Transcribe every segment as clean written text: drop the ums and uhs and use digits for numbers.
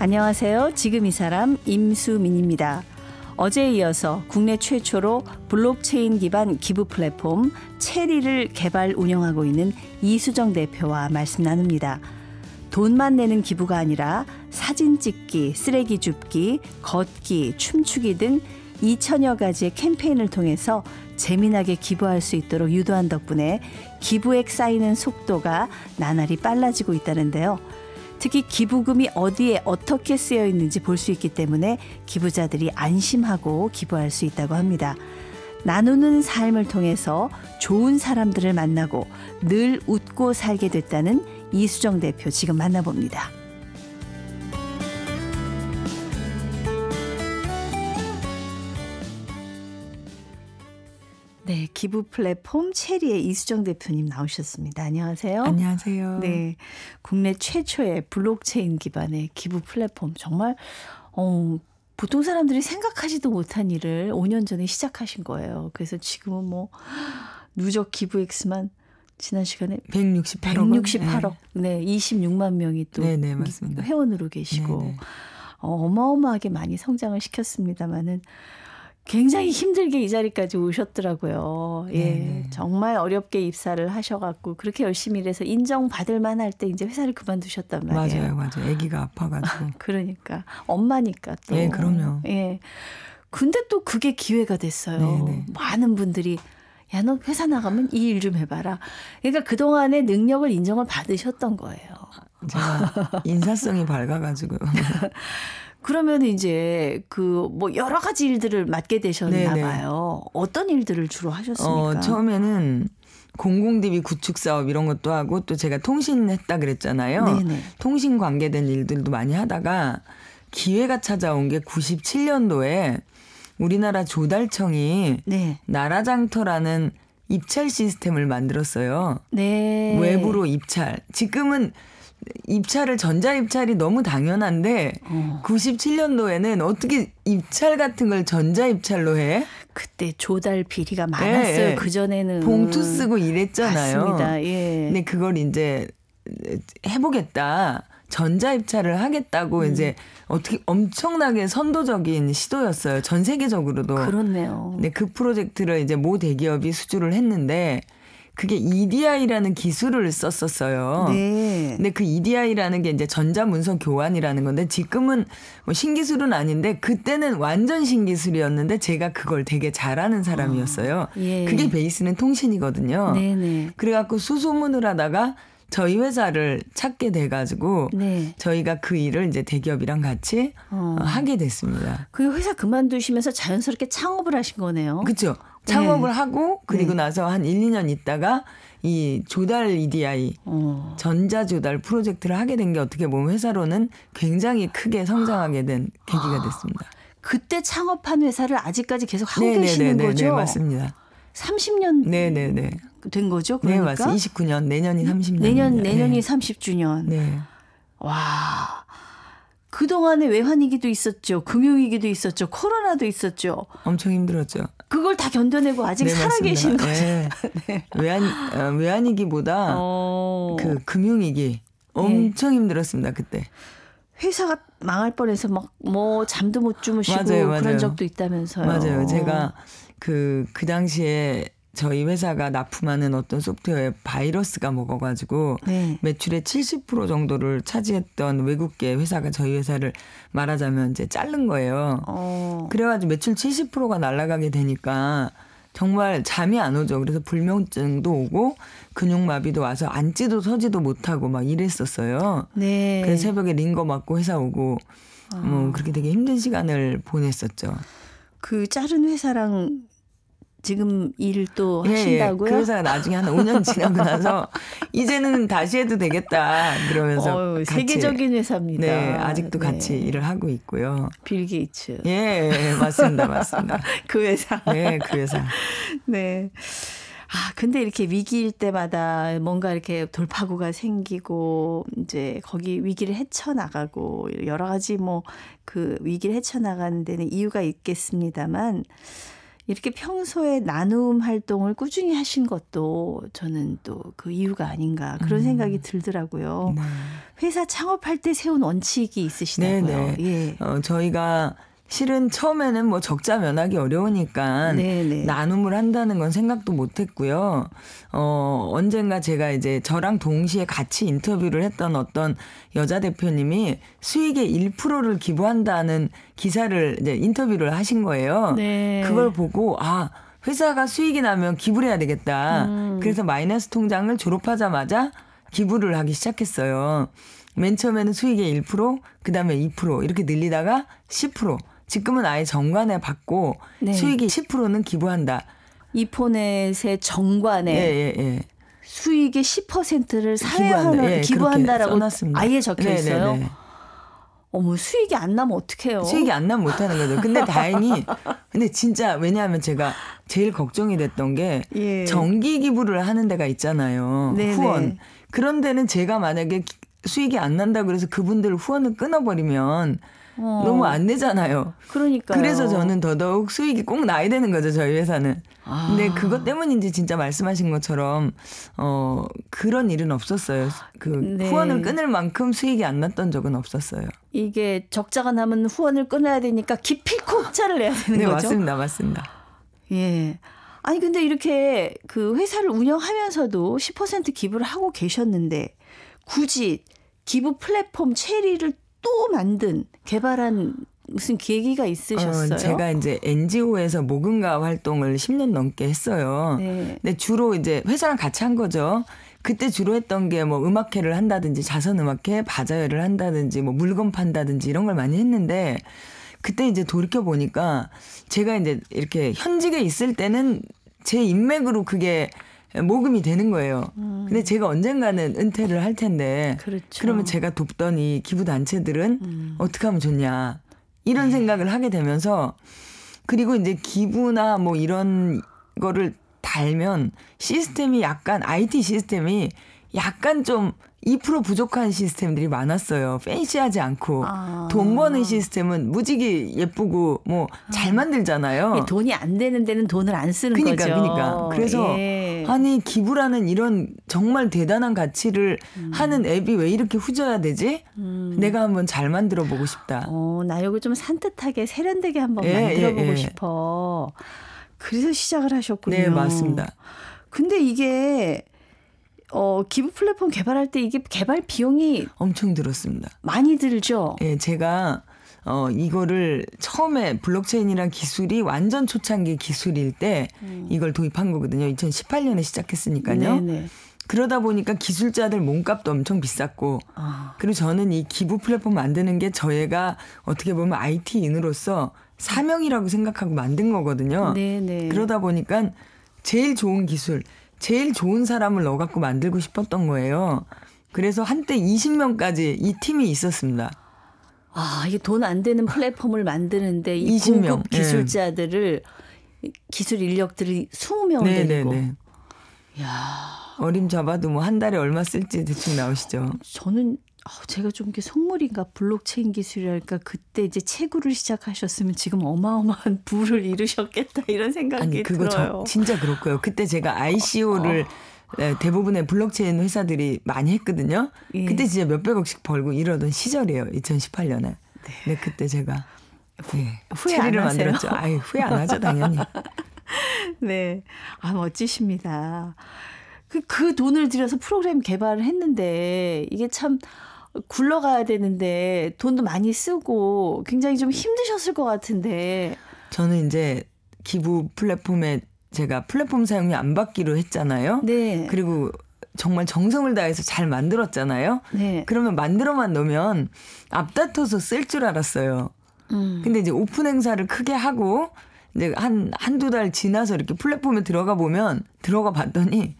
안녕하세요. 지금 이 사람 임수민입니다. 어제에 이어서 국내 최초로 블록체인 기반 기부 플랫폼 체리를 개발 운영하고 있는 이수정 대표와 말씀 나눕니다. 돈만 내는 기부가 아니라 사진 찍기, 쓰레기 줍기, 걷기, 춤추기 등 2천여 가지의 캠페인을 통해서 재미나게 기부할 수 있도록 유도한 덕분에 기부액 쌓이는 속도가 나날이 빨라지고 있다는데요. 특히 기부금이 어디에 어떻게 쓰여 있는지 볼 수 있기 때문에 기부자들이 안심하고 기부할 수 있다고 합니다. 나누는 삶을 통해서 좋은 사람들을 만나고 늘 웃고 살게 됐다는 이수정 대표 지금 만나봅니다. 네, 기부 플랫폼 체리의 이수정 대표님 나오셨습니다. 안녕하세요. 안녕하세요. 네, 국내 최초의 블록체인 기반의 기부 플랫폼 정말 보통 사람들이 생각하지도 못한 일을 5년 전에 시작하신 거예요. 그래서 지금은 뭐 누적 기부 액수만 지난 시간에 168억, 네, 26만 명이 또 네네, 맞습니다. 회원으로 계시고 네네. 어마어마하게 많이 성장을 시켰습니다마는 굉장히 힘들게 이 자리까지 오셨더라고요. 예, 정말 어렵게 입사를 하셔갖고 그렇게 열심히 일해서 인정받을 만할 때 이제 회사를 그만두셨단 말이에요. 맞아요. 아기가 아파가지고. 그러니까 엄마니까 또. 네, 그럼요. 예. 근데 또 그게 기회가 됐어요. 네네. 많은 분들이 야, 너 회사 나가면 이 일 좀 해봐라. 그러니까 그동안의 능력을 인정을 받으셨던 거예요. 제가 인사성이 밝아가지고. 그러면 이제 그 뭐 여러 가지 일들을 맡게 되셨나 봐요. 어떤 일들을 주로 하셨습니까? 처음에는 공공DB 구축 사업 이런 것도 하고 또 제가 통신했다 그랬잖아요. 네네. 통신 관계된 일들도 많이 하다가 기회가 찾아온 게 97년도에 우리나라 조달청이 네. 나라장터라는 입찰 시스템을 만들었어요. 네. 외부로 입찰. 지금은 입찰을 전자입찰이 너무 당연한데 97년도에는 어떻게 입찰 같은 걸 전자입찰로 해? 그때 조달 비리가 많았어요. 네. 그전에는. 봉투 쓰고 이랬잖아요. 맞습니다. 예. 근데 그걸 이제 해보겠다. 전자입찰을 하겠다고 이제 어떻게 엄청나게 선도적인 시도였어요. 전 세계적으로도. 그렇네요. 근데 그 프로젝트를 이제 모 대기업이 수주를 했는데 그게 EDI라는 기술을 썼었어요. 네. 근데 그 EDI라는 게 이제 전자문서 교환이라는 건데 지금은 뭐 신기술은 아닌데 그때는 완전 신기술이었는데 제가 그걸 되게 잘하는 사람이었어요. 예. 그게 베이스는 통신이거든요. 네네. 그래갖고 수소문을 하다가 저희 회사를 찾게 돼가지고 네. 저희가 그 일을 이제 대기업이랑 같이 하게 됐습니다. 그 회사 그만두시면서 자연스럽게 창업을 하신 거네요. 그렇죠. 창업을 하고 그리고 네. 나서 한 1, 2년 있다가 이 조달 EDI 전자조달 프로젝트를 하게 된 게 어떻게 보면 회사로는 굉장히 크게 성장하게 된 계기가 됐습니다. 그때 창업한 회사를 아직까지 계속 하고 계시는 거죠? 네, 맞습니다. 30년 네네네. 된 거죠? 네, 그러니까? 맞습니다. 29년, 내년이 30년. 내년이 30주년. 네. 와. 그동안에 외환위기도 있었죠. 금융위기도 있었죠. 코로나도 있었죠. 엄청 힘들었죠. 그걸 다 견뎌내고 아직 살아계신 거죠. 네. 네. 외환위기보다 그 금융위기 엄청 힘들었습니다. 그때. 회사가 망할 뻔해서 막 뭐 잠도 못 주무시고 맞아요. 그런 적도 있다면서요. 맞아요. 제가 그 당시에 저희 회사가 납품하는 어떤 소프트웨어에 바이러스가 먹어가지고 네. 매출의 70% 정도를 차지했던 외국계 회사가 저희 회사를 말하자면 이제 자른 거예요. 그래가지고 매출 70%가 날아가게 되니까 정말 잠이 안 오죠. 그래서 불면증도 오고 근육마비도 와서 앉지도 서지도 못하고 막 이랬었어요. 네. 그래서 새벽에 링거 맞고 회사 오고 뭐 그렇게 되게 힘든 시간을 보냈었죠. 그 자른 회사랑 지금 일을 또 하신다고요? 그 회사가 나중에 한 5년 지나고 나서 이제는 다시 해도 되겠다 그러면서 같이, 세계적인 회사입니다. 네, 아직도 같이 일을 하고 있고요. 빌 게이츠. 예, 맞습니다. 맞습니다. 그 회사. 네, 그 회사. 네. 아, 근데 이렇게 위기일 때마다 뭔가 이렇게 돌파구가 생기고 이제 거기 위기를 헤쳐나가고 여러 가지 뭐 그 위기를 헤쳐나가는 데는 이유가 있겠습니다만 이렇게 평소에 나눔 활동을 꾸준히 하신 것도 저는 또 그 이유가 아닌가 그런 생각이 들더라고요. 네. 회사 창업할 때 세운 원칙이 있으시다고요. 네네. 예. 저희가 실은 처음에는 뭐 적자 면하기 어려우니까 네네. 나눔을 한다는 건 생각도 못 했고요. 언젠가 제가 이제 저랑 동시에 같이 인터뷰를 했던 어떤 여자 대표님이 수익의 1%를 기부한다는 기사를 이제 인터뷰를 하신 거예요. 네. 그걸 보고 회사가 수익이 나면 기부를 해야 되겠다. 그래서 마이너스 통장을 졸업하자마자 기부를 하기 시작했어요. 맨 처음에는 수익의 1%, 그다음에 2% 이렇게 늘리다가 10%. 지금은 아예 정관에 받고 네. 수익이 10%는 기부한다. 이포넷의 정관에 예. 수익의 10%를 사회화를 기부한다라고 써놨습니다. 아예 적혀 있어요. 네네네. 어머 수익이 안 나면 어떡해요? 수익이 안 나면 못하는 거죠. 근데 다행히 근데 진짜 왜냐하면 제가 제일 걱정이 됐던 게 예. 정기 기부를 하는 데가 있잖아요. 네네. 후원. 그런 데는 제가 만약에 수익이 안 난다 그래서 그분들 후원을 끊어버리면 너무 안 되잖아요. 그러니까요. 그래서 저는 더더욱 수익이 꼭 나야 되는 거죠. 저희 회사는. 근데 그것 때문인지 진짜 말씀하신 것처럼 그런 일은 없었어요. 네. 후원을 끊을 만큼 수익이 안 났던 적은 없었어요. 이게 적자가 나면 후원을 끊어야 되니까 기필코 흑자를 내야 되는 네, 거죠. 맞습니다. 예. 아니 근데 이렇게 그 회사를 운영하면서도 10% 기부를 하고 계셨는데 굳이 기부 플랫폼 체리를 또 개발한 무슨 계기가 있으셨어요? 제가 이제 NGO에서 모금가 활동을 10년 넘게 했어요. 네. 근데 주로 이제 회사랑 같이 한 거죠. 그때 주로 했던 게 뭐 음악회를 한다든지 자선음악회, 바자회를 한다든지 뭐 물건 판다든지 이런 걸 많이 했는데 그때 이제 돌이켜 보니까 제가 이제 이렇게 현직에 있을 때는 제 인맥으로 그게 모금이 되는 거예요. 근데 제가 언젠가는 은퇴를 할 텐데 그렇죠. 그러면 제가 돕던 이 기부단체들은 어떻게 하면 좋냐 이런 생각을 하게 되면서 그리고 이제 기부나 뭐 이런 거를 달면 시스템이 약간 IT 시스템이 약간 좀 2% 부족한 시스템들이 많았어요. 팬시하지 않고 돈 버는 시스템은 무지개 예쁘고 뭐 잘 만들잖아요. 돈이 안 되는 데는 돈을 안 쓰는 거죠. 그러니까 그래서 아니 기부라는 이런 정말 대단한 가치를 하는 앱이 왜 이렇게 후져야 되지? 내가 한번 잘 만들어 보고 싶다. 나 이거 좀 산뜻하게 세련되게 한번 만들어 보고 싶어. 그래서 시작을 하셨군요. 네, 맞습니다. 근데 이게 기부 플랫폼 개발할 때 이게 개발 비용이 엄청 들었습니다. 많이 들죠? 예, 제가 이거를 처음에 블록체인이란 기술이 완전 초창기 기술일 때 이걸 도입한 거거든요. 2018년에 시작했으니까요. 네네. 그러다 보니까 기술자들 몸값도 엄청 비쌌고 그리고 저는 이 기부 플랫폼 만드는 게 저희가 어떻게 보면 IT인으로서 사명이라고 생각하고 만든 거거든요. 네네. 그러다 보니까 제일 좋은 기술, 제일 좋은 사람을 넣어갖고 만들고 싶었던 거예요. 그래서 한때 20명까지 이 팀이 있었습니다. 이게 돈 안 되는 플랫폼을 만드는데 이 20명. 고급 기술자들을 기술 인력들이 20명을 데리고. 이야. 어림 잡아도 뭐 한 달에 얼마 쓸지 대충 나오시죠. 저는 제가 좀 이게 속물인가 블록체인 기술이랄까 그때 이제 채굴을 시작하셨으면 지금 어마어마한 부를 이루셨겠다 이런 생각이 그거 들어요. 진짜 그렇고요. 그때 제가 ICO를 대부분의 블록체인 회사들이 많이 했거든요. 예. 그때 진짜 몇백억씩 벌고 이러던 시절이에요. 2018년에. 네. 근데 그때 제가 후회 안 하세요? 만들었죠. 후회 안 하죠 당연히. 네, 멋지십니다. 그 돈을 들여서 프로그램 개발을 했는데 이게 참 굴러가야 되는데 돈도 많이 쓰고 굉장히 좀 힘드셨을 것 같은데. 저는 이제 기부 플랫폼에 제가 플랫폼 사용료 안 받기로 했잖아요. 네. 그리고 정말 정성을 다해서 잘 만들었잖아요. 네. 그러면 만들어만 놓으면 앞다퉈서 쓸 줄 알았어요. 근데 이제 오픈 행사를 크게 하고 이제 한두 달 지나서 이렇게 플랫폼에 들어가 봤더니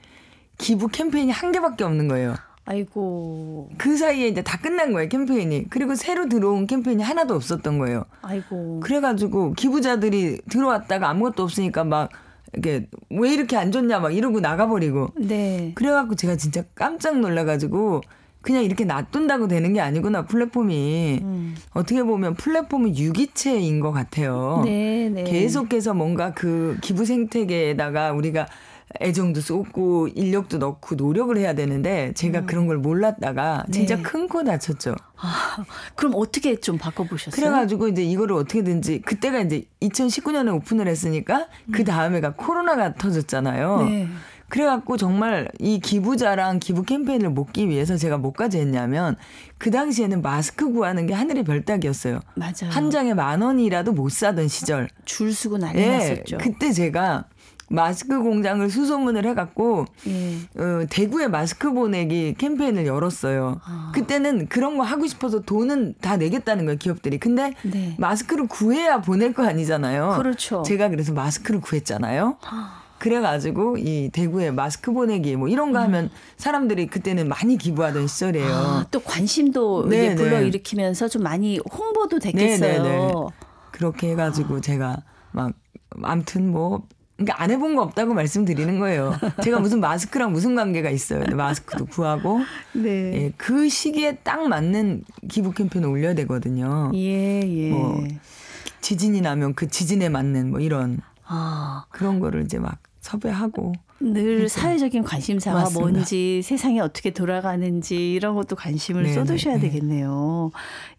기부 캠페인이 한 개밖에 없는 거예요. 아이고. 그 사이에 이제 다 끝난 거예요, 캠페인이. 그리고 새로 들어온 캠페인이 하나도 없었던 거예요. 아이고. 그래가지고 기부자들이 들어왔다가 아무것도 없으니까 막 이렇게 왜 이렇게 안 좋냐 막 이러고 나가버리고. 네. 그래갖고 제가 진짜 깜짝 놀라가지고 그냥 이렇게 놔둔다고 되는 게 아니구나. 플랫폼이 어떻게 보면 플랫폼은 유기체인 것 같아요. 네, 네. 계속해서 뭔가 그 기부 생태계에다가 우리가 애정도 쏟고 인력도 넣고 노력을 해야 되는데 제가 그런 걸 몰랐다가 진짜 네. 큰 코 다쳤죠. 아, 그럼 어떻게 좀 바꿔보셨어요? 그래가지고 이제 이거를 어떻게든지 그때가 이제 2019년에 오픈을 했으니까 그 다음에가 코로나가 터졌잖아요. 네. 그래갖고 정말 이 기부자랑 기부 캠페인을 먹기 위해서 제가 뭐까지 했냐면 그 당시에는 마스크 구하는 게 하늘의 별따기였어요. 맞아요. 한 장에 10,000원이라도 못 사던 시절. 줄 서고 난리 났었죠. 그때 제가 마스크 공장을 수소문을 해갖고 예. 대구에 마스크 보내기 캠페인을 열었어요. 그때는 그런 거 하고 싶어서 돈은 다 내겠다는 거예요, 기업들이. 근데 네. 마스크를 구해야 보낼 거 아니잖아요. 그렇죠. 제가 그래서 마스크를 구했잖아요. 그래가지고 이 대구에 마스크 보내기 뭐 이런 거 하면 사람들이 그때는 많이 기부하던 시절이에요. 아, 또 관심도 네, 이제 네. 불러일으키면서 좀 많이 홍보도 됐겠어요. 네. 그렇게 해가지고 제가 막 아무튼 뭐 그러니까 안 해본 거 없다고 말씀드리는 거예요. 제가 무슨 마스크랑 무슨 관계가 있어요. 마스크도 구하고 네. 예, 그 시기에 딱 맞는 기부 캠페인을 올려야 되거든요. 예. 뭐 지진이 나면 그 지진에 맞는 뭐 이런 그런 거를 이제 막 섭외하고 늘 사회적인 관심사가 맞습니다. 뭔지 세상이 어떻게 돌아가는지 이런 것도 관심을 쏟으셔야 되겠네요.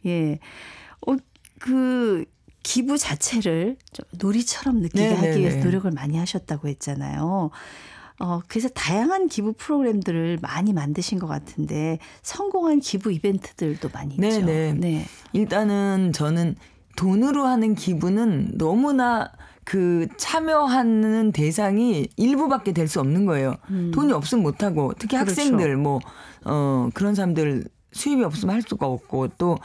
예. 그 기부 자체를 좀 놀이처럼 느끼게 하기 위해서 노력을 많이 하셨다고 했잖아요. 그래서 다양한 기부 프로그램들을 많이 만드신 것 같은데 성공한 기부 이벤트들도 많이 있죠. 네. 일단은 저는 돈으로 하는 기부는 너무나 그 참여하는 대상이 일부밖에 될 수 없는 거예요. 돈이 없으면 못하고 특히 그렇죠. 학생들 뭐 그런 사람들 수입이 없으면 할 수가 없고 또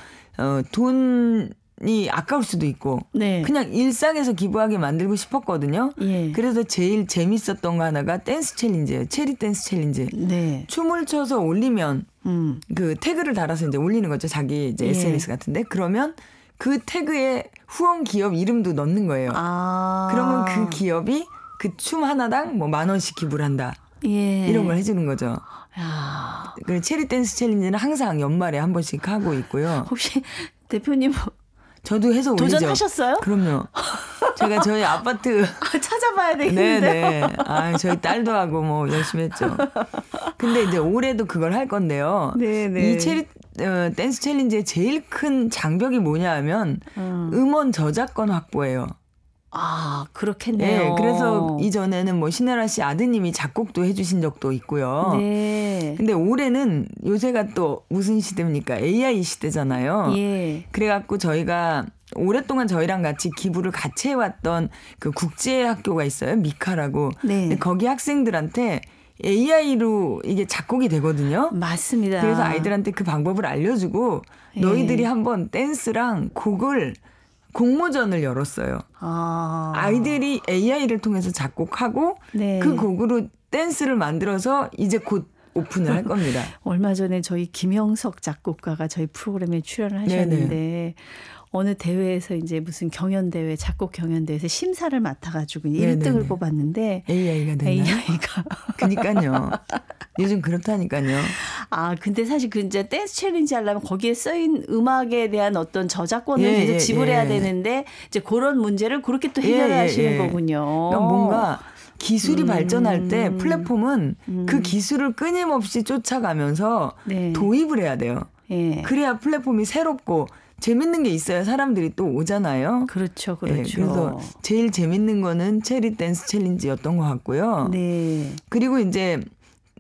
돈이 아까울 수도 있고 네. 그냥 일상에서 기부하게 만들고 싶었거든요. 예. 그래서 제일 재밌었던 거 하나가 댄스 챌린지예요. 체리 댄스 챌린지. 네. 춤을 춰서 올리면 그 태그를 달아서 이제 올리는 거죠. 자기 이제 SNS 같은데 그러면 그 태그에 후원 기업 이름도 넣는 거예요. 그러면 그 기업이 그 춤 하나당 뭐 10,000원씩 기부를 한다. 예. 이런 걸 해주는 거죠. 야. 그 체리 댄스 챌린지는 항상 연말에 한 번씩 하고 있고요. 혹시 대표님 저도 해서 올리죠. 도전하셨어요? 그럼요. 제가 저희 아파트 찾아봐야 되겠는데. 네네. 저희 딸도 하고 뭐 열심히 했죠. 근데 이제 올해도 그걸 할 건데요. 네네. 이 체리 댄스 챌린지의 제일 큰 장벽이 뭐냐 하면 음원 저작권 확보예요. 그렇겠네요. 네, 그래서 이전에는 뭐 신혜라 씨 아드님이 작곡도 해주신 적도 있고요. 네. 근데 올해는 요새가 또 무슨 시대입니까? AI 시대잖아요. 예. 그래갖고 저희가 오랫동안 저희랑 같이 기부를 같이 해왔던 그 국제학교가 있어요. 미카라고. 네. 근데 거기 학생들한테 AI로 이게 작곡이 되거든요. 맞습니다. 그래서 아이들한테 그 방법을 알려주고 너희들이 한번 댄스랑 곡을 공모전을 열었어요. 아이들이 AI를 통해서 작곡하고 네. 그 곡으로 댄스를 만들어서 이제 곧 오픈을 할 겁니다. 얼마 전에 저희 김영석 작곡가가 저희 프로그램에 출연을 하셨는데 네네. 어느 대회에서 이제 무슨 경연대회, 작곡 경연대회에서 심사를 맡아가지고 1등을 뽑았는데 AI가 됐나요? AI가. 그니까요. 요즘 그렇다니까요. 근데 사실 그 이제 댄스 챌린지 하려면 거기에 쓰인 음악에 대한 어떤 저작권을 계속 지불해야 되는데 이제 그런 문제를 그렇게 또 해결하시는 거군요. 그러니까 뭔가 기술이 발전할 때 플랫폼은 그 기술을 끊임없이 쫓아가면서 도입을 해야 돼요. 예. 그래야 플랫폼이 새롭고 재밌는 게 있어야 사람들이 또 오잖아요. 그렇죠. 그래서 제일 재밌는 거는 체리 댄스 챌린지였던 것 같고요. 네. 그리고 이제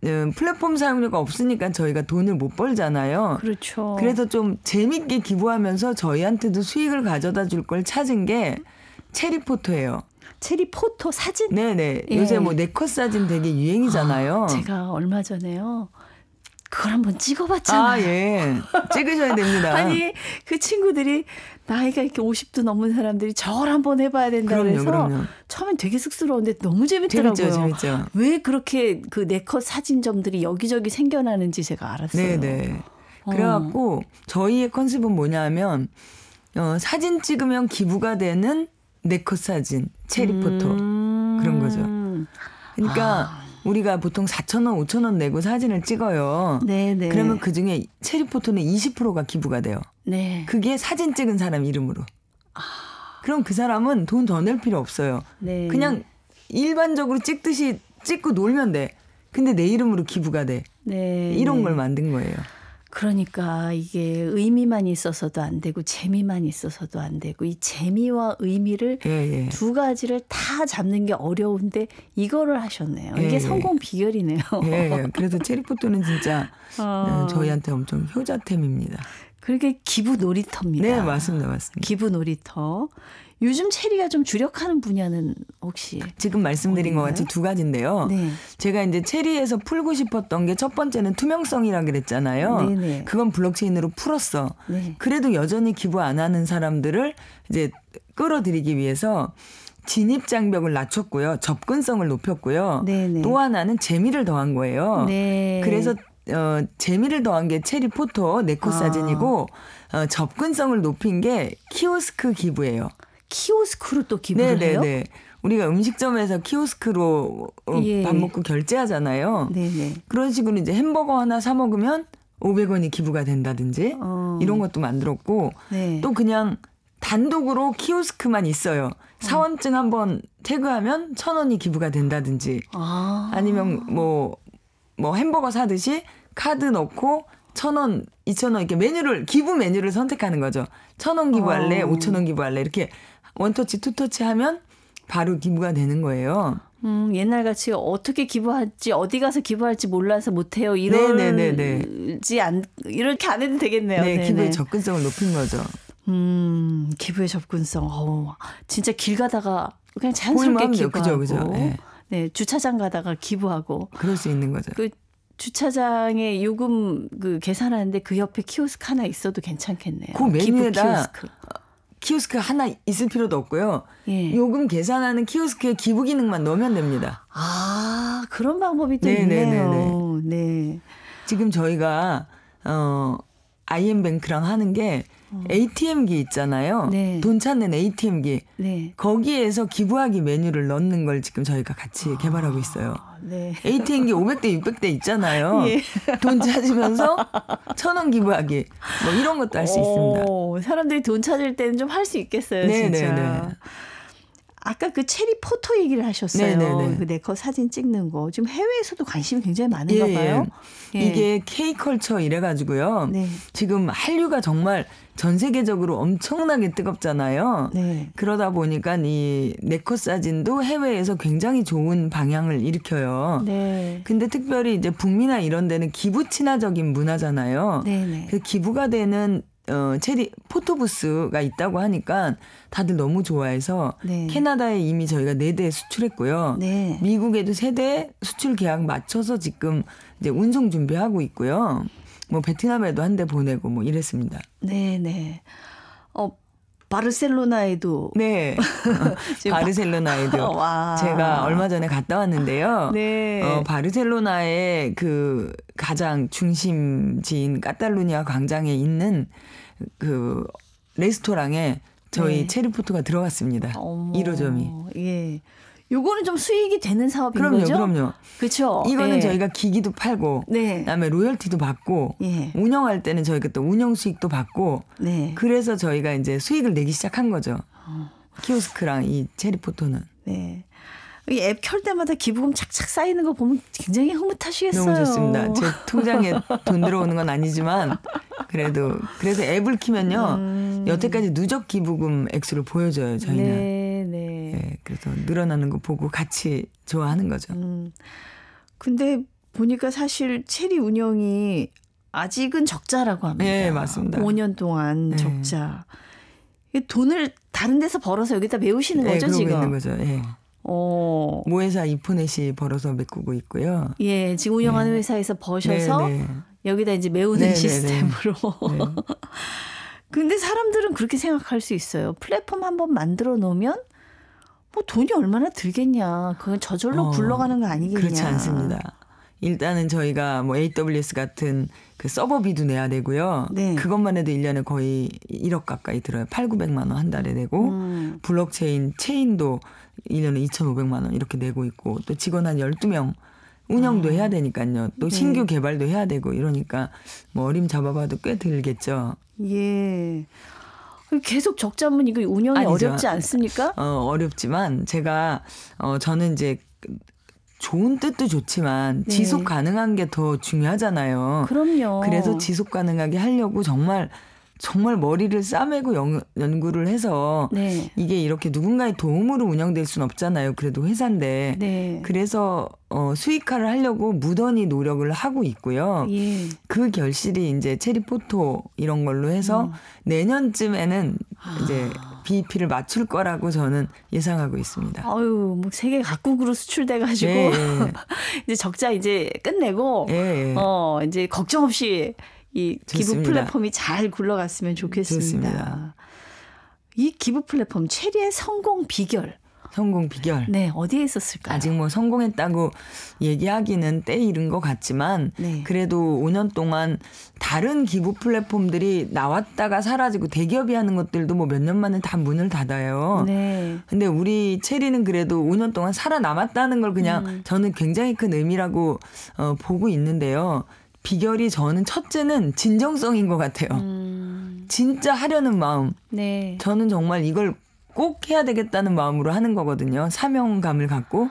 플랫폼 사용료가 없으니까 저희가 돈을 못 벌잖아요. 그렇죠. 그래서 좀 재밌게 기부하면서 저희한테도 수익을 가져다 줄 걸 찾은 게 체리 포토예요. 체리 포토 사진? 네네. 요새 뭐 네컷 사진 되게 유행이잖아요. 제가 얼마 전에요. 그걸 한번 찍어봤잖아요. 예. 찍으셔야 됩니다. 아니 그 친구들이 나이가 이렇게 50도 넘은 사람들이 저걸 한번 해봐야 된다 그래서 처음엔 되게 쑥스러운데 너무 재밌더라고요. 재밌죠. 왜 그렇게 그 네컷 사진점들이 여기저기 생겨나는지 제가 알았어요. 네네. 그래갖고 저희의 컨셉은 뭐냐면 사진 찍으면 기부가 되는 네컷 사진, 체리 포토 그런 거죠. 그러니까 우리가 보통 4,000원, 5,000원 내고 사진을 찍어요. 네네. 그러면 그중에 체리포토는 20%가 기부가 돼요. 네. 그게 사진 찍은 사람 이름으로. 그럼 그 사람은 돈 더 낼 필요 없어요. 네. 그냥 일반적으로 찍듯이 찍고 놀면 돼. 근데 내 이름으로 기부가 돼. 네. 이런 걸 만든 거예요. 그러니까 이게 의미만 있어서도 안 되고 재미만 있어서도 안 되고 이 재미와 의미를 두 가지를 다 잡는 게 어려운데 이거를 하셨네요. 이게 성공 비결이네요. 그래서 체리포토는 진짜 저희한테 엄청 효자템입니다. 그렇게 기부 놀이터입니다. 네, 맞습니다. 맞습니다. 기부 놀이터. 요즘 체리가 좀 주력하는 분야는 혹시? 지금 말씀드린 것 같이 두 가지인데요. 네. 제가 이제 체리에서 풀고 싶었던 게 첫 번째는 투명성이라 그랬잖아요. 네네. 그건 블록체인으로 풀었어. 네. 그래도 여전히 기부 안 하는 사람들을 이제 끌어들이기 위해서 진입 장벽을 낮췄고요. 접근성을 높였고요. 네네. 또 하나는 재미를 더한 거예요. 네. 그래서 재미를 더한 게 체리 포토 네컷 사진이고 접근성을 높인 게 키오스크 기부예요. 키오스크로 또 기부를 해요? 네네네. 우리가 음식점에서 키오스크로 밥 먹고 결제하잖아요. 네네. 그런 식으로 이제 햄버거 하나 사 먹으면 500원이 기부가 된다든지 이런 것도 만들었고 네. 또 그냥 단독으로 키오스크만 있어요. 사원증 한번 태그하면 1,000원이 기부가 된다든지 아니면 뭐 햄버거 사듯이 카드 넣고 1,000원, 2,000원 이렇게 기부 메뉴를 선택하는 거죠. 1,000원 기부할래, 5,000원 기부할래 이렇게 원터치, 투터치 하면 바로 기부가 되는 거예요. 옛날같이 어떻게 기부할지 어디 가서 기부할지 몰라서 못해요. 이렇게 안 해도 되겠네요. 네, 기부의 접근성을 높인 거죠. 기부의 접근성. 진짜 길 가다가 그냥 자연스럽게 기부하고. 그죠. 네, 주차장 가다가 기부하고. 그럴 수 있는 거죠. 그 주차장에 요금 계산하는데 그 옆에 키오스크 하나 있어도 괜찮겠네요. 그 메뉴에다 키오스크 하나 있을 필요도 없고요. 요금 계산하는 키오스크에 기부 기능만 넣으면 됩니다. 그런 방법이 또 있네요. 네. 지금 저희가 IM뱅크랑 하는 게 ATM기 있잖아요. 네. 돈 찾는 ATM기. 네. 거기에서 기부하기 메뉴를 넣는 걸 지금 저희가 같이 개발하고 있어요. 네. ATM기 500대, 600대 있잖아요. 돈 찾으면서 1,000원 기부하기. 뭐 이런 것도 할 수 있습니다. 사람들이 돈 찾을 때는 좀 할 수 있겠어요. 진짜. 아까 그 체리 포토 얘기를 하셨어요. 그 네컷 사진 찍는 거. 지금 해외에서도 관심이 굉장히 많은가 봐요. 이게 K컬처 이래가지고요. 지금 한류가 정말 전 세계적으로 엄청나게 뜨겁잖아요. 그러다 보니까 이 네컷 사진도 해외에서 굉장히 좋은 방향을 일으켜요. 근데 특별히 이제 북미나 이런 데는 기부 친화적인 문화잖아요. 그 기부가 되는 체리 포토부스가 있다고 하니까 다들 너무 좋아해서 캐나다에 이미 저희가 4대 수출했고요. 미국에도 3대 수출 계약 맞춰서 지금 이제 운송 준비하고 있고요. 뭐 베트남에도 한 대 보내고 뭐 이랬습니다. 네네. 바르셀로나에도. 네. 바르셀로나에도 제가 얼마 전에 갔다 왔는데요. 바르셀로나의 그 가장 중심지인 카탈루니아 광장에 있는 그 레스토랑에 저희 체리포토가 들어갔습니다. 1호점이. 요거는 좀 수익이 되는 사업인 거죠? 그럼요. 그렇죠. 이거는 저희가 기기도 팔고 그다음에 로열티도 받고 운영할 때는 저희가 또 운영 수익도 받고 그래서 저희가 이제 수익을 내기 시작한 거죠. 키오스크랑 이 체리포토는. 이 앱 켤 때마다 기부금 착착 쌓이는 거 보면 굉장히 흐뭇하시겠어요. 너무 좋습니다. 제 통장에 돈 들어오는 건 아니지만 그래서 앱을 키면요. 여태까지 누적 기부금 액수를 보여줘요. 저희는. 그래서 늘어나는 거 보고 같이 좋아하는 거죠. 근데 보니까 사실 체리 운영이 아직은 적자라고 합니다. 네, 맞습니다. 5년 동안 적자. 돈을 다른 데서 벌어서 여기다 메우시는 거죠, 그러고 지금? 있는 거죠. 모회사 이포넷이 벌어서 메꾸고 있고요. 지금 운영하는 회사에서 버셔서 여기다 이제 메우는 시스템으로. 근데 사람들은 그렇게 생각할 수 있어요. 플랫폼 한번 만들어 놓으면 뭐 돈이 얼마나 들겠냐. 그건 저절로 굴러가는 거 아니겠냐. 그렇지 않습니다. 일단은 저희가 뭐 AWS 같은 그 서버비도 내야 되고요. 그것만 해도 1년에 거의 1억 가까이 들어요. 8,900만 원 한 달에 내고 블록체인도 1년에 2,500만 원 이렇게 내고 있고 또 직원 한 12명 운영도 해야 되니까요. 또 네. 신규 개발도 해야 되고 이러니까 뭐 어림 잡아봐도 꽤 들겠죠. 예. 계속 적자면 이거 운영이 아니죠. 어렵지 않습니까? 어렵지만 제가 저는 이제 좋은 뜻도 좋지만 네. 지속 가능한 게 더 중요하잖아요. 그럼요. 그래서 지속 가능하게 하려고 정말 머리를 싸매고 연구를 해서 네. 이게 이렇게 누군가의 도움으로 운영될 수는 없잖아요. 그래도 회사인데. 네. 그래서 수익화를 하려고 무던히 노력을 하고 있고요. 예. 그 결실이 이제 체리포토 이런 걸로 해서 내년쯤에는 이제 BEP를 맞출 거라고 저는 예상하고 있습니다. 아유, 뭐 세계 각국으로 수출돼가지고 예. 이제 적자 이제 끝내고 예. 이제 걱정 없이 이 기부 좋습니다. 플랫폼이 잘 굴러갔으면 좋겠습니다. 좋습니다. 이 기부 플랫폼 체리의 성공 비결. 성공 비결. 네, 어디에 있었을까요? 아직 뭐 성공했다고 얘기하기는 때 이른 것 같지만 네. 그래도 5년 동안 다른 기부 플랫폼들이 나왔다가 사라지고 대기업이 하는 것들도 뭐 몇 년 만에 다 문을 닫아요. 네. 근데 우리 체리는 그래도 5년 동안 살아남았다는 걸 그냥 저는 굉장히 큰 의미라고 보고 있는데요. 비결이 저는 첫째는 진정성인 것 같아요. 진짜 하려는 마음. 네. 저는 정말 이걸 꼭 해야 되겠다는 마음으로 하는 거거든요. 사명감을 갖고.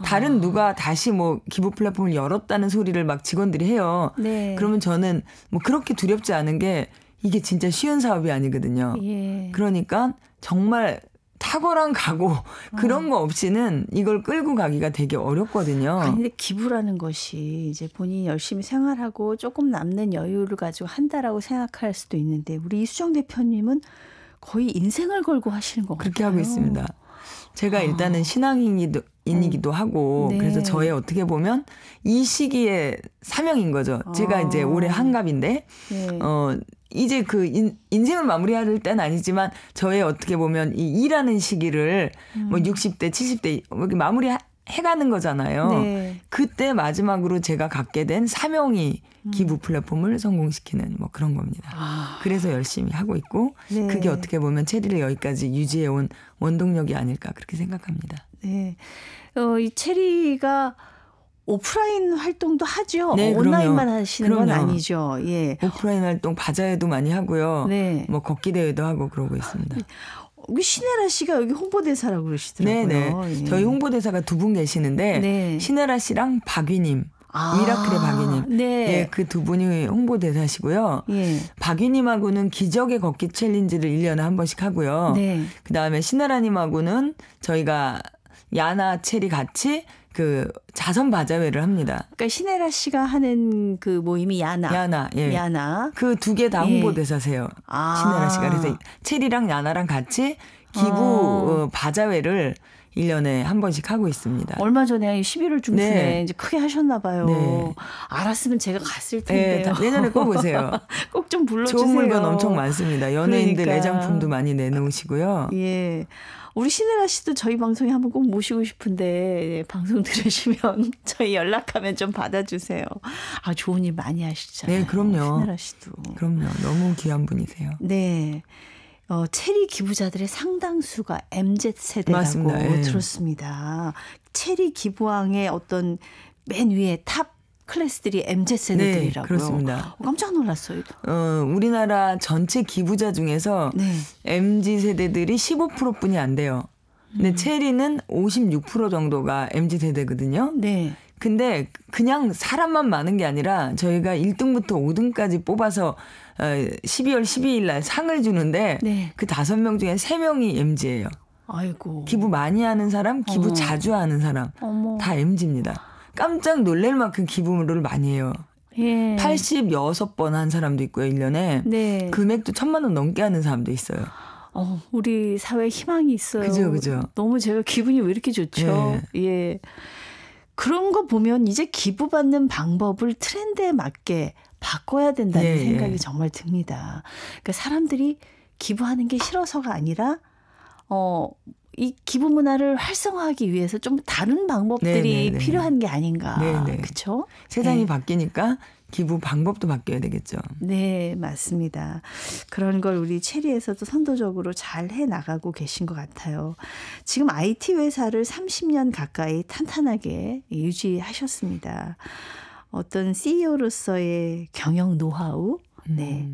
다른 누가 다시 뭐 기부 플랫폼을 열었다는 소리를 막 직원들이 해요. 네. 그러면 저는 뭐 그렇게 두렵지 않은 게 이게 진짜 쉬운 사업이 아니거든요. 예. 그러니까 정말 탁월한 각오 그런 거 없이는 이걸 끌고 가기가 되게 어렵거든요. 아니, 근데 기부라는 것이 이제 본인이 열심히 생활하고 조금 남는 여유를 가지고 한다라고 생각할 수도 있는데 우리 이수정 대표님은 거의 인생을 걸고 하시는 것 그렇게 같아요. 하고 있습니다. 제가 일단은 신앙인이기도 하고 네. 그래서 저의 어떻게 보면 이 시기에 사명인 거죠. 제가 이제 올해 한갑인데 네. 이제 그 인생을 마무리할 때는 아니지만 저의 어떻게 보면 이 일하는 시기를 뭐 60대 70대 이렇게 마무리 해가는 거잖아요. 네. 그때 마지막으로 제가 갖게 된 사명이 기부 플랫폼을 성공시키는 뭐 그런 겁니다. 그래서 열심히 하고 있고 네. 그게 어떻게 보면 체리를 여기까지 유지해온 원동력이 아닐까 그렇게 생각합니다. 네. 이 체리가 오프라인 활동도 하죠. 네, 온라인만 그럼요. 하시는 건 그럼요. 아니죠. 예. 오프라인 활동 바자회도 많이 하고요. 네. 뭐 걷기 대회도 하고 그러고 있습니다. 우리 신혜라 씨가 여기 홍보대사라고 그러시더라고요. 네네. 예. 저희 홍보대사가 두 분 계시는데 네. 신혜라 씨랑 박위님. 미라클의 박위님. 네. 예, 그 두 분이 홍보대사시고요. 예. 박위님하고는 기적의 걷기 챌린지를 1년에 한 번씩 하고요. 네. 그다음에 신혜라님하고는 저희가 야나 체리 같이 그 자선 바자회를 합니다. 그러니까 신혜라 씨가 하는 그 모임이 야나. 예. 야나. 그 두 개 다 예. 홍보대사세요. 신혜라 씨가. 그래서 체리랑 야나랑 같이 기부 바자회를 1년에 한 번씩 하고 있습니다. 얼마 전에 11월 중순에 네. 이제 크게 하셨나 봐요. 네. 알았으면 제가 갔을 텐데요. 네, 내년에 꼭 오세요. 꼭 좀 불러주세요. 좋은 물건 엄청 많습니다. 연예인들 그러니까. 애장품도 많이 내놓으시고요. 예. 우리 신혜라 씨도 저희 방송에 한번 꼭 모시고 싶은데 방송 들으시면 저희 연락하면 좀 받아주세요. 아, 좋은 일 많이 하시잖아요. 네, 그럼요. 신혜라 씨도. 그럼요. 너무 귀한 분이세요. 네. 체리 기부자들의 상당수가 MZ세대라고 맞습니다. 예. 들었습니다. 체리 기부왕의 어떤 맨 위에 탑 클래스들이 MZ세대들이라고요. 네, 그렇습니다. 깜짝 놀랐어요. 우리나라 전체 기부자 중에서 네. MZ세대들이 15%뿐이 안 돼요. 근데 체리는 56% 정도가 MZ세대거든요. 네. 근데 그냥 사람만 많은 게 아니라 저희가 1등부터 5등까지 뽑아서 12월 12일 날 상을 주는데 네. 그 5명 중에 3명이 MZ예요. 아이고. 기부 많이 하는 사람, 기부 어머. 자주 하는 사람 어머. 다 MZ입니다. 깜짝 놀랄 만큼 기부를 많이 해요. 예. 86번 한 사람도 있고요. 1년에. 네. 금액도 1,000만 원 넘게 하는 사람도 있어요. 우리 사회에 희망이 있어요. 그죠. 너무 제가 기분이 왜 이렇게 좋죠? 예. 그런 거 보면 이제 기부받는 방법을 트렌드에 맞게 바꿔야 된다는 생각이 정말 듭니다. 그러니까 사람들이 기부하는 게 싫어서가 아니라 이 기부 문화를 활성화하기 위해서 좀 다른 방법들이 필요한 게 아닌가. 그렇죠? 세상이 바뀌니까 기부 방법도 바뀌어야 되겠죠. 네, 맞습니다. 그런 걸 우리 체리에서도 선도적으로 잘 해나가고 계신 것 같아요. 지금 IT 회사를 30년 가까이 탄탄하게 유지하셨습니다. 어떤 CEO로서의 경영 노하우? 네.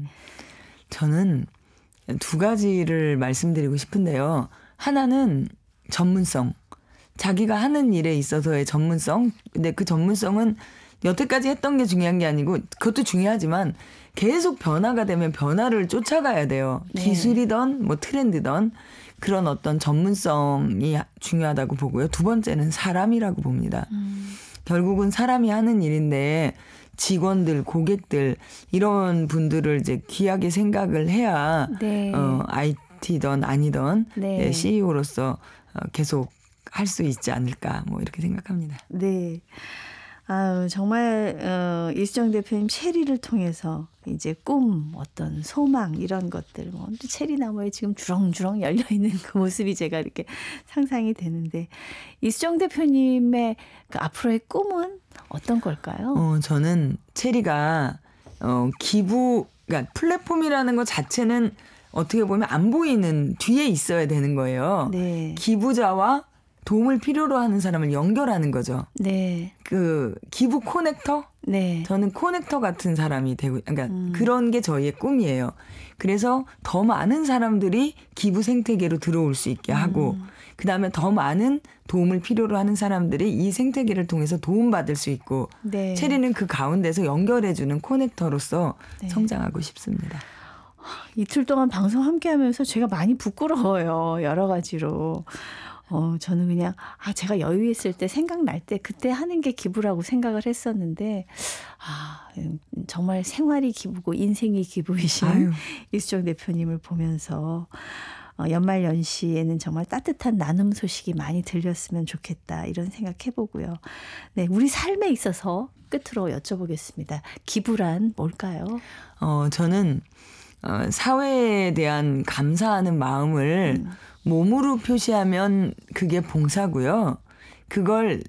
저는 두 가지를 말씀드리고 싶은데요. 하나는 전문성. 자기가 하는 일에 있어서의 전문성. 근데 그 전문성은 여태까지 했던 게 중요한 게 아니고 그것도 중요하지만 계속 변화가 되면 변화를 쫓아가야 돼요. 네. 기술이든 뭐 트렌드든 그런 어떤 전문성이 중요하다고 보고요. 두 번째는 사람이라고 봅니다. 결국은 사람이 하는 일인데 직원들, 고객들 이런 분들을 이제 귀하게 생각을 해야 네. IT든 아니든 네. CEO로서 계속 할 수 있지 않을까 뭐 이렇게 생각합니다. 네. 아유, 정말 이수정 대표님 체리를 통해서 이제 꿈, 어떤 소망 이런 것들 뭐 체리 나무에 지금 주렁주렁 열려 있는 그 모습이 제가 이렇게 상상이 되는데 이수정 대표님의 그 앞으로의 꿈은 어떤 걸까요? 저는 체리가 그러니까 플랫폼이라는 것 자체는 어떻게 보면 안 보이는 뒤에 있어야 되는 거예요. 네. 기부자와 도움을 필요로 하는 사람을 연결하는 거죠. 네. 그 기부 코넥터? 네. 저는 코넥터 같은 사람이 되고, 그러니까 그런 게 저희의 꿈이에요. 그래서 더 많은 사람들이 기부 생태계로 들어올 수 있게 하고, 그 다음에 더 많은 도움을 필요로 하는 사람들이 이 생태계를 통해서 도움받을 수 있고, 네. 체리는 그 가운데서 연결해주는 코넥터로서 네. 성장하고 싶습니다. 이틀 동안 방송 함께하면서 제가 많이 부끄러워요. 여러 가지로. 저는 그냥 제가 여유 있을 때 생각날 때 그때 하는 게 기부라고 생각을 했었는데 정말 생활이 기부고 인생이 기부이신 이수정 대표님을 보면서 연말 연시에는 정말 따뜻한 나눔 소식이 많이 들렸으면 좋겠다 이런 생각해보고요. 네, 우리 삶에 있어서 끝으로 여쭤보겠습니다. 기부란 뭘까요? 저는 사회에 대한 감사하는 마음을 몸으로 표시하면 그게 봉사고요. 그걸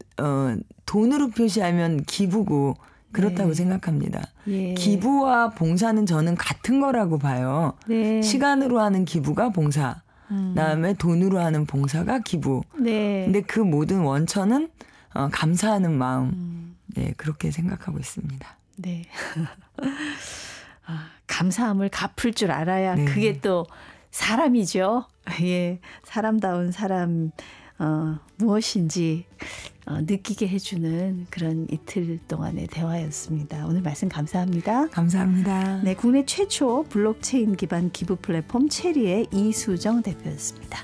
돈으로 표시하면 기부고 그렇다고 네. 생각합니다. 예. 기부와 봉사는 저는 같은 거라고 봐요. 네. 시간으로 하는 기부가 봉사, 그다음에 돈으로 하는 봉사가 기부. 네. 근데 그 모든 원천은 감사하는 마음. 네, 그렇게 생각하고 있습니다. 네. 감사함을 갚을 줄 알아야 네. 그게 또 사람이죠. 예, 사람다운 사람 무엇인지 느끼게 해주는 그런 이틀 동안의 대화였습니다. 오늘 말씀 감사합니다. 감사합니다. 네, 국내 최초 블록체인 기반 기부 플랫폼 체리의 이수정 대표였습니다.